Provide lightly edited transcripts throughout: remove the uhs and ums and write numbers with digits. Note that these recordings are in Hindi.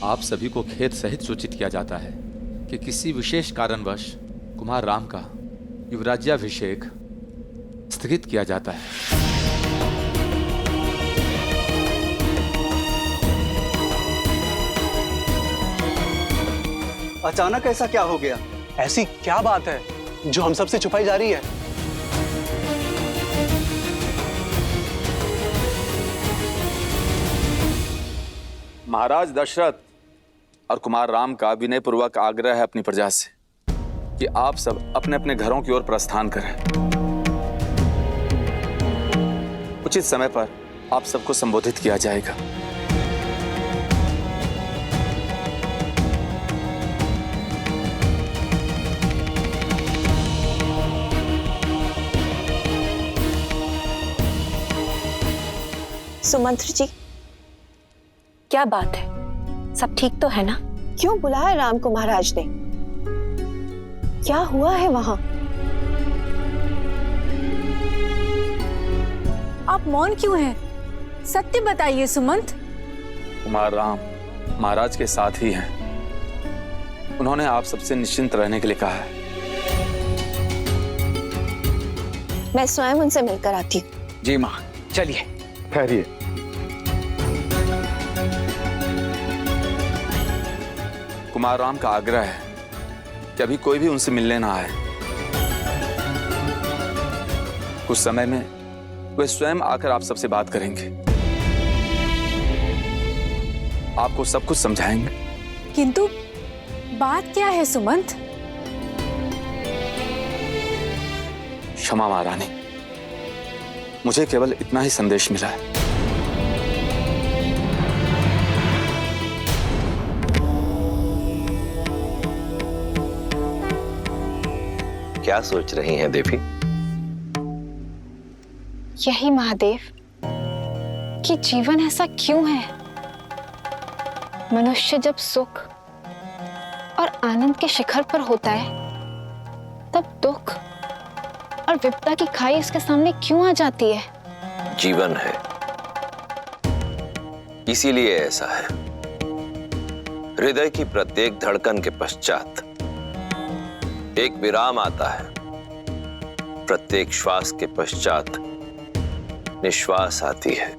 आप सभी को खेद सहित सूचित किया जाता है कि किसी विशेष कारणवश कुमार राम का युवराज्याभिषेक स्थगित किया जाता है। अचानक ऐसा क्या हो गया? ऐसी क्या बात है जो हम सबसे छुपाई जा रही है? महाराज दशरथ और कुमार राम का विनयपूर्वक आग्रह है अपनी प्रजा से कि आप सब अपने अपने घरों की ओर प्रस्थान करें। उचित समय पर आप सबको संबोधित किया जाएगा। सुमंत्र जी, क्या बात है? सब ठीक तो है ना? क्यों बुलाया राम को महाराज ने? क्या हुआ है वहां? आप मौन क्यों हैं? सत्य बताइए सुमंत। कुमार राम महाराज के साथ ही हैं। उन्होंने आप सबसे निश्चिंत रहने के लिए कहा है। मैं स्वयं उनसे मिलकर आती हूँ। जी माँ, चलिए। ठहरिए। कुमार राम का आग्रह है कि अभी कोई भी उनसे मिलने ना आए। कुछ समय में वे स्वयं आकर आप सबसे बात करेंगे, आपको सब कुछ समझाएंगे। किंतु बात क्या है सुमंत? क्षमा महारानी, मुझे केवल इतना ही संदेश मिला है। क्या सोच रही हैं देवी? यही महादेव कि जीवन ऐसा क्यों है? मनुष्य जब सुख और आनंद के शिखर पर होता है, तब दुख और विपदा की खाई इसके सामने क्यों आ जाती है? जीवन है, इसीलिए ऐसा है। हृदय की प्रत्येक धड़कन के पश्चात एक विराम आता है। प्रत्येक श्वास के पश्चात निश्वास आती है।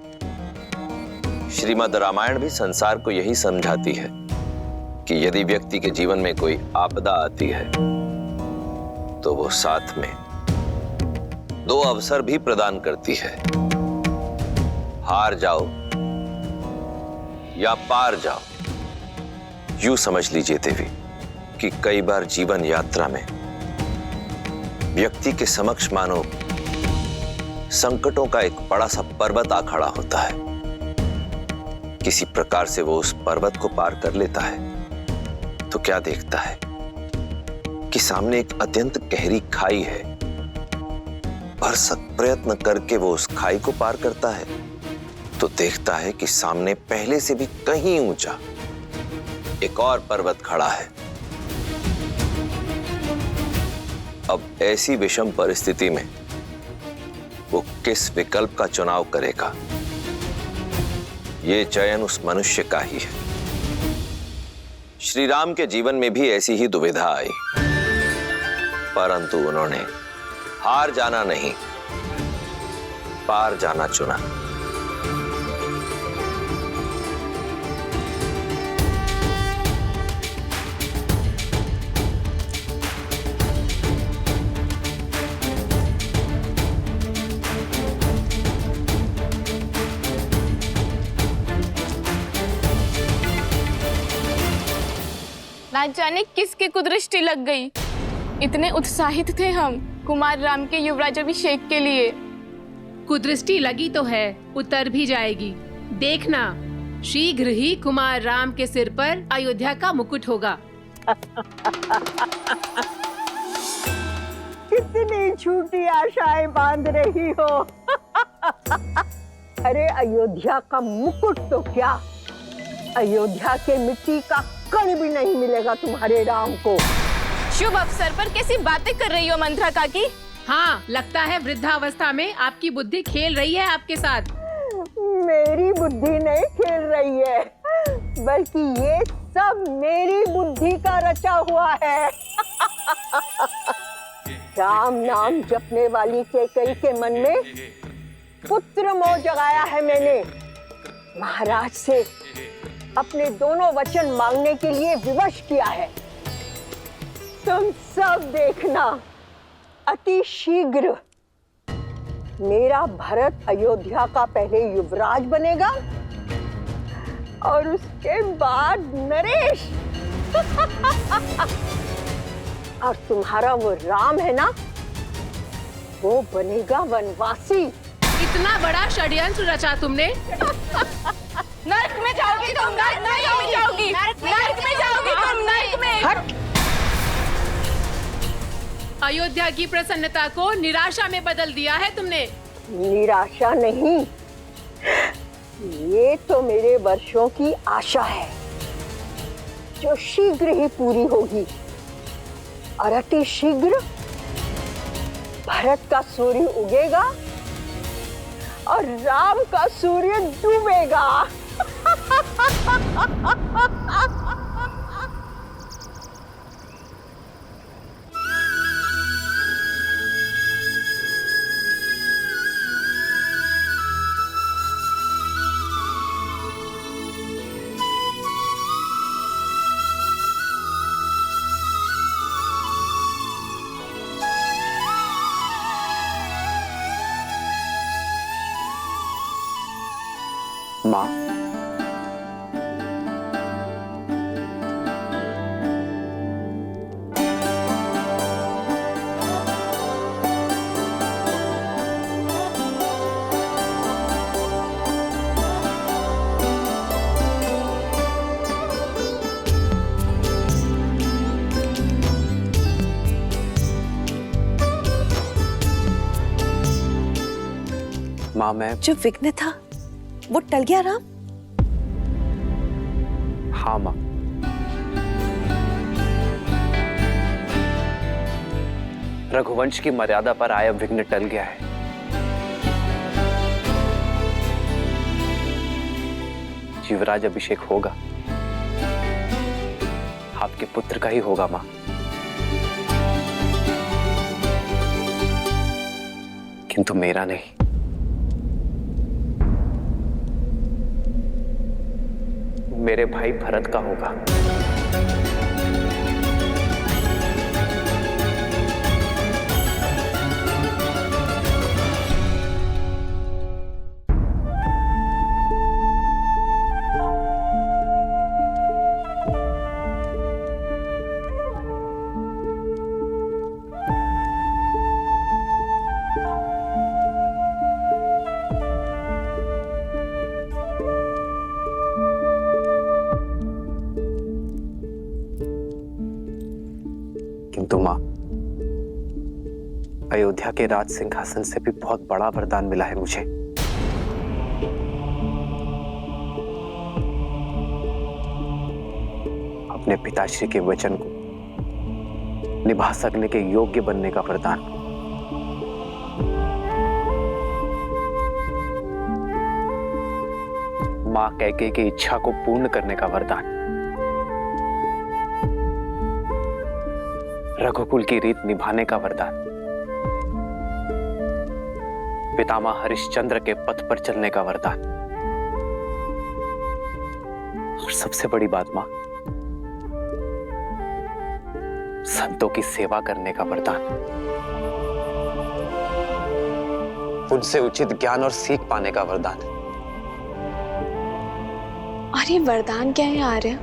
श्रीमद् रामायण भी संसार को यही समझाती है कि यदि व्यक्ति के जीवन में कोई आपदा आती है तो वो साथ में दो अवसर भी प्रदान करती है। हार जाओ या पार जाओ। यूं समझ लीजिए देवी कि कई बार जीवन यात्रा में व्यक्ति के समक्ष मानो संकटों का एक बड़ा सा पर्वत आ खड़ा होता है। किसी प्रकार से वो उस पर्वत को पार कर लेता है तो क्या देखता है कि सामने एक अत्यंत गहरी खाई है। भरसक प्रयत्न करके वो उस खाई को पार करता है तो देखता है कि सामने पहले से भी कहीं ऊंचा एक और पर्वत खड़ा है। अब ऐसी विषम परिस्थिति में वो किस विकल्प का चुनाव करेगा, ये चयन उस मनुष्य का ही है। श्री राम के जीवन में भी ऐसी ही दुविधा आई, परंतु उन्होंने हार जाना नहीं, पार जाना चुना। ना जाने किसकी कुदृष्टि लग गई। इतने उत्साहित थे हम कुमार राम के युवराजाभिषेक के लिए। कुदृष्टि लगी तो है, उतर भी जाएगी। देखना, शीघ्र ही कुमार राम के सिर पर अयोध्या का मुकुट होगा। कितनी झूठी आशाएं बांध रही हो। अरे अयोध्या का मुकुट तो क्या, अयोध्या के मिट्टी का कण भी नहीं मिलेगा तुम्हारे राम को। शुभ अवसर पर कैसी बातें कर रही हो मंत्रा काकी? हाँ, लगता है वृद्धावस्था में आपकी बुद्धि खेल रही है आपके साथ। मेरी बुद्धि नहीं खेल रही है, बल्कि ये सब मेरी बुद्धि का रचा हुआ है। राम नाम जपने वाली कैकेयी के मन में पुत्र मोह जगाया है मैंने। महाराज से अपने दोनों वचन मांगने के लिए विवश किया है। तुम सब देखना, अति शीघ्र मेरा भरत अयोध्या का पहले युवराज बनेगा और उसके बाद नरेश। और तुम्हारा वो राम है ना, वो बनेगा वनवासी। इतना बड़ा षड्यंत्र रचा तुमने। नर्क में जाओगी तुम, नर्क में जाओगी, नर्क में जाओगी तुम, नर्क में। हट! अयोध्या की प्रसन्नता को निराशा में बदल दिया है तुमने। निराशा नहीं, ये तो मेरे वर्षों की आशा है जो शीघ्र ही पूरी होगी। और अति शीघ्र भरत का सूर्य उगेगा और राम का सूर्य डूबेगा। माँ, मैं जो विघ्न था वो टल गया राम? हाँ माँ, रघुवंश की मर्यादा पर आया विघ्न टल गया है। युवराज अभिषेक होगा, आपके पुत्र का ही होगा माँ। किंतु मेरा नहीं। मेरे भाई भरत का होगा। किंतु मां, अयोध्या के राज सिंहासन से भी बहुत बड़ा वरदान मिला है मुझे। अपने पिताश्री के वचन को निभा सकने के योग्य बनने का वरदान। मां कैकेयी की इच्छा को पूर्ण करने का वरदान। रघुकुल की रीत निभाने का वरदान। पितामह हरिश्चंद्र के पथ पर चलने का वरदान। और सबसे बड़ी बात मां, संतों की सेवा करने का वरदान। उनसे उचित ज्ञान और सीख पाने का वरदान। और ये वरदान क्या है आर्य?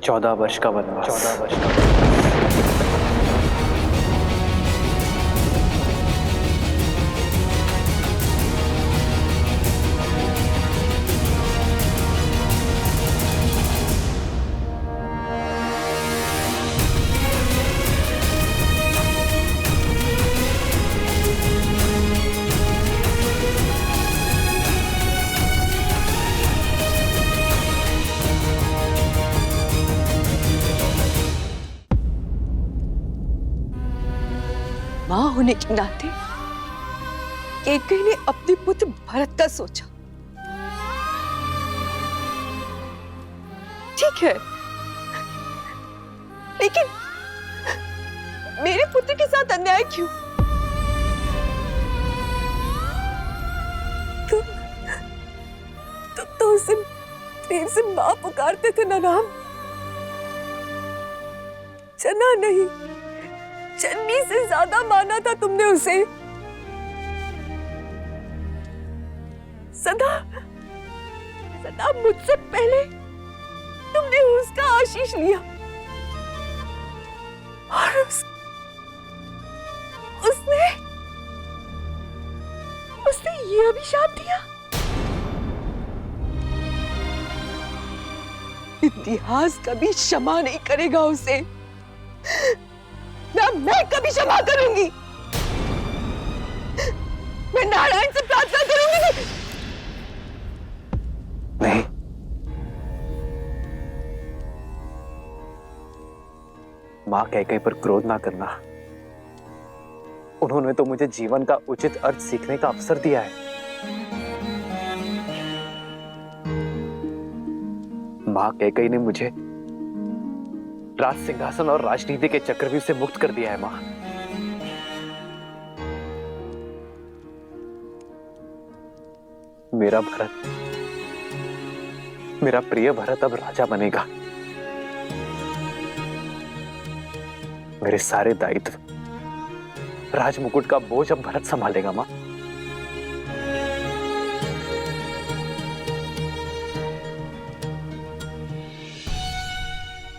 चौदह वर्ष का वनवास। 14 वर्ष का होने के नाते कैकेयी ने अपने पुत्र भरत का सोचा। ठीक है, लेकिन मेरे पुत्र के साथ अन्याय क्यों? तुम तो उसे प्रेम से मां पुकारते थे ना राम। चना नहीं, चन्नी से ज्यादा माना था तुमने उसे। सदा सदा मुझसे पहले तुमने उसका आशीष लिया और उसने ये अभिशाप दिया। इतिहास कभी क्षमा नहीं करेगा उसे, ना मैं कभी क्षमा करूंगी। मैं नारायण से प्रार्थना करूंगी। नहीं, मां कैकेयी पर क्रोध ना करना। उन्होंने तो मुझे जीवन का उचित अर्थ सीखने का अवसर दिया है। मां कैकेयी ने मुझे राज सिंहासन और राजनीति के चक्रव्यूह से मुक्त कर दिया है। मां, मेरा भरत, मेरा प्रिय भरत अब राजा बनेगा। मेरे सारे दायित्व, राजमुकुट का बोझ अब भरत संभालेगा। मां,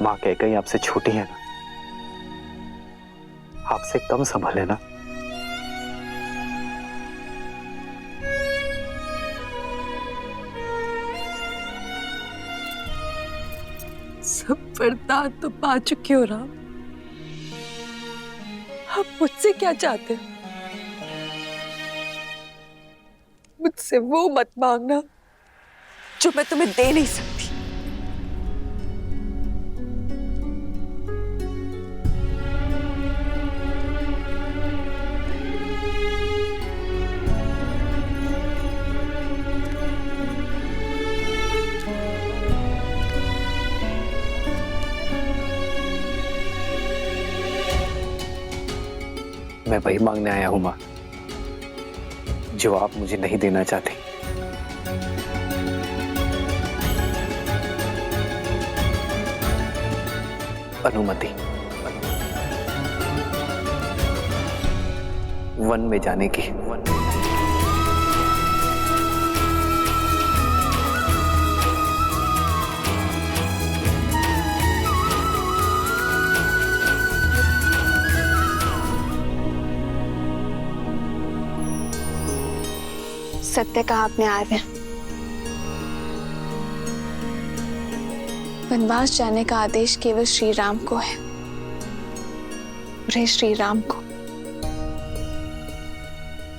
मां कैकेयी आपसे छोटी है ना, आपसे कम संभाले ना। सब वरदान तो पा चुके हो राम, आप मुझसे क्या चाहते हो? मुझसे वो मत मांगना जो मैं तुम्हें दे नहीं सकती। मैं वही मांगने आया हूं मां, जो आप मुझे नहीं देना चाहती। अनुमति, वन में जाने की। सत्य कहा आपने आर्य। वनवास जाने का आदेश केवल श्री राम को है, रे श्री राम को।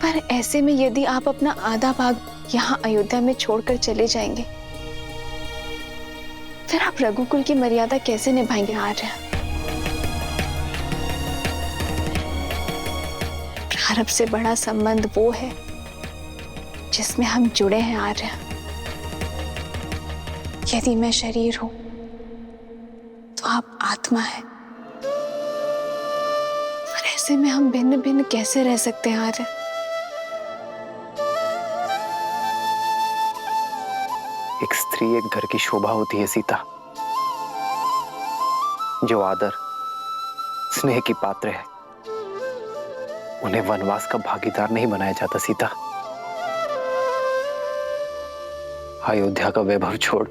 पर ऐसे में यदि आप अपना आधा भाग यहाँ अयोध्या में छोड़कर चले जाएंगे, फिर आप रघुकुल की मर्यादा कैसे निभाएंगे आर्य? प्रारब्ध से बड़ा संबंध वो है जिसमें हम जुड़े हैं आर्य। यदि मैं शरीर हूं तो आप आत्मा है, और ऐसे में हम भिन्न भिन्न कैसे रह सकते हैं आर्य? एक स्त्री एक घर की शोभा होती है सीता, जो आदर स्नेह की पात्र है, उन्हें वनवास का भागीदार नहीं बनाया जाता सीता। अयोध्या का वैभव छोड़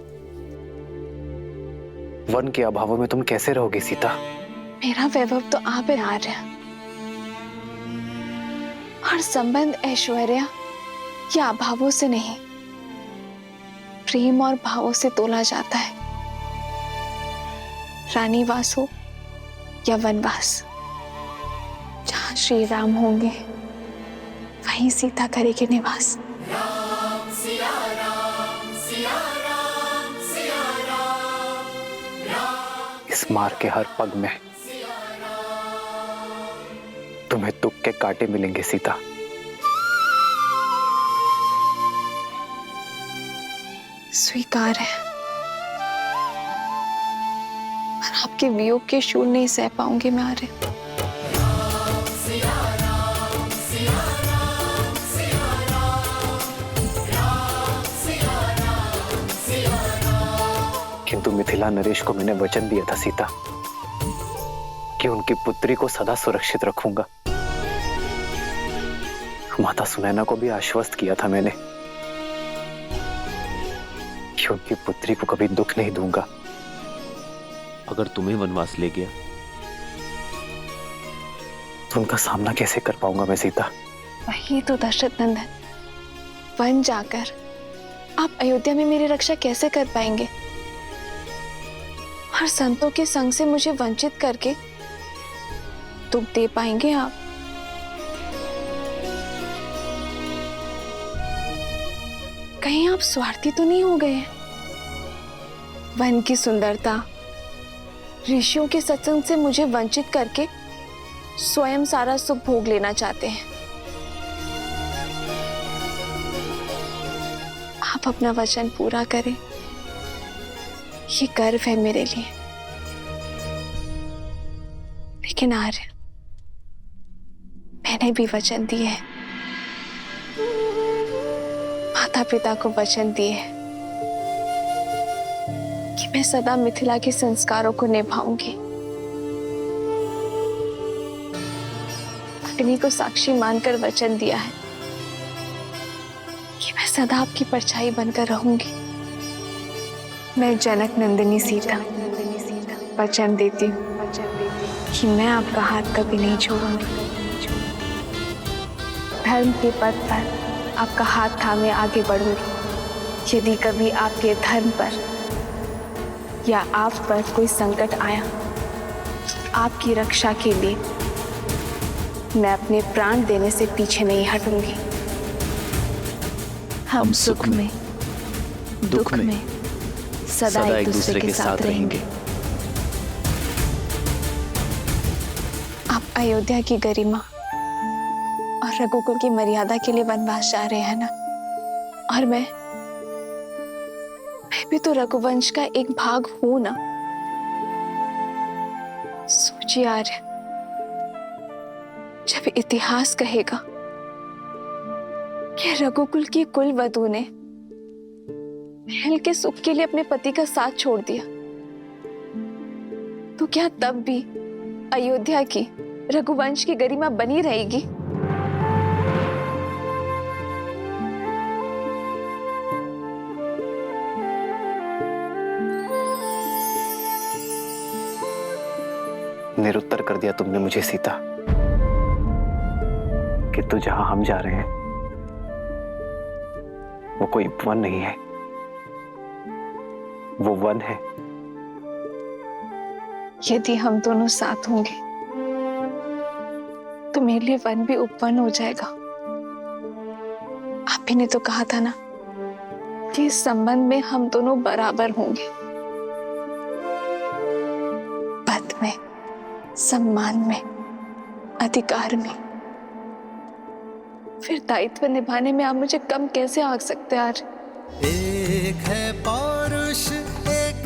वन के अभावों में तुम कैसे रहोगी सीता? मेरा वैभव तो आप है आर्य, और संबंध ऐश्वर्य या अभावों से नहीं, प्रेम और भावों से तोला जाता है। रानी वास हो या वनवास, जहां श्री राम होंगे वहीं सीता करेगी निवास। इस मार्ग के हर पग में तुम्हें दुख के कांटे मिलेंगे सीता। स्वीकार है, पर आपके वियोग के शूल नहीं सह पाऊंगी मैं आर्य। किंतु मिथिला नरेश को मैंने वचन दिया था सीता कि उनकी पुत्री को सदा सुरक्षित रखूंगा। माता सुनैना को भी आश्वस्त किया था मैंने कि उनकी पुत्री को कभी दुख नहीं दूंगा। अगर तुम्हें वनवास ले गया तो उनका सामना कैसे कर पाऊंगा मैं सीता? वही तो दशरथ नंदन, वन जाकर आप अयोध्या में मेरी रक्षा कैसे कर पाएंगे? और संतों के संग से मुझे वंचित करके दुख दे पाएंगे आप? कहीं आप स्वार्थी तो नहीं हो गए हैं? वन की सुंदरता, ऋषियों के सत्संग से मुझे वंचित करके स्वयं सारा सुख भोग लेना चाहते हैं। आप अपना वचन पूरा करें, ये गर्व है मेरे लिए। लेकिन आर्य, मैंने भी वचन दिए हैं, माता पिता को वचन दिए हैं कि मैं सदा मिथिला के संस्कारों को निभाऊंगी। अग्नि को साक्षी मानकर वचन दिया है कि मैं सदा आपकी परछाई बनकर रहूंगी। मैं जनक नंदिनी सीता वचन देती हूँ कि मैं आपका हाथ कभी नहीं छोड़ूंगी। धर्म के पथ पर आपका हाथ थामे आगे बढ़ूंगी। यदि कभी आपके धर्म पर या आप पर कोई संकट आया, आपकी रक्षा के लिए मैं अपने प्राण देने से पीछे नहीं हटूंगी। हम सुख में दुख में सदा एक दूसरे के साथ रहेंगे। आप अयोध्या की गरिमा और रघुकुल की मर्यादा के लिए वनवास जा रहे हैं ना? और मैं भी तो रघुवंश का एक भाग हूं ना। सोचिए आर्य, जब इतिहास कहेगा कि रघुकुल की कुल वधू ने महल के सुख के लिए अपने पति का साथ छोड़ दिया, तो क्या तब भी अयोध्या की रघुवंश की गरिमा बनी रहेगी? निरुत्तर कर दिया तुमने मुझे सीता कि तो जहां हम जा रहे हैं वो कोई वन नहीं है, वो वन है। यदि हम दोनों साथ होंगे तो मेरे लिए वन भी उपवन हो जाएगा। आप ही ने तो कहा था ना कि इस संबंध में हम दोनों बराबर होंगे, पद में, सम्मान में, अधिकार में। फिर दायित्व निभाने में आप मुझे कम कैसे आंक सकते हैं? एक है पौरुष, एक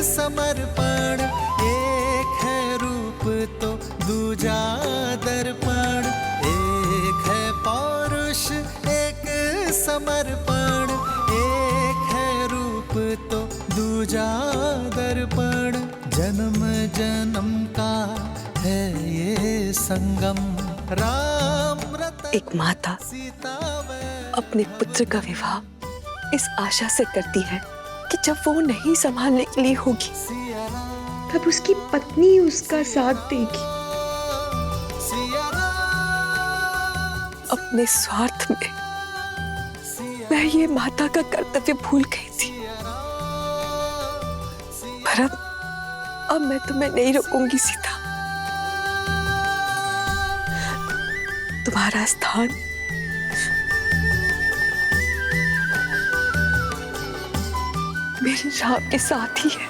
समर्पण, एक है रूप तो दूजा दर्पण। एक है पौरुष, एक समर्पण, एक है रूप तो दूजा दर्पण। जन्म जन्म का है ये संगम, राम रतन एक माता अपने पुत्र का विवाह इस आशा से करती है कि जब वो नहीं संभालने के लिए होगी तब उसकी पत्नी उसका साथ देगी। अपने स्वार्थ में मैं ये माता का कर्तव्य भूल गई थी, पर अब मैं तुम्हें नहीं रोकूंगी सीता। तुम्हारा स्थान मेरे राम के साथ ही है।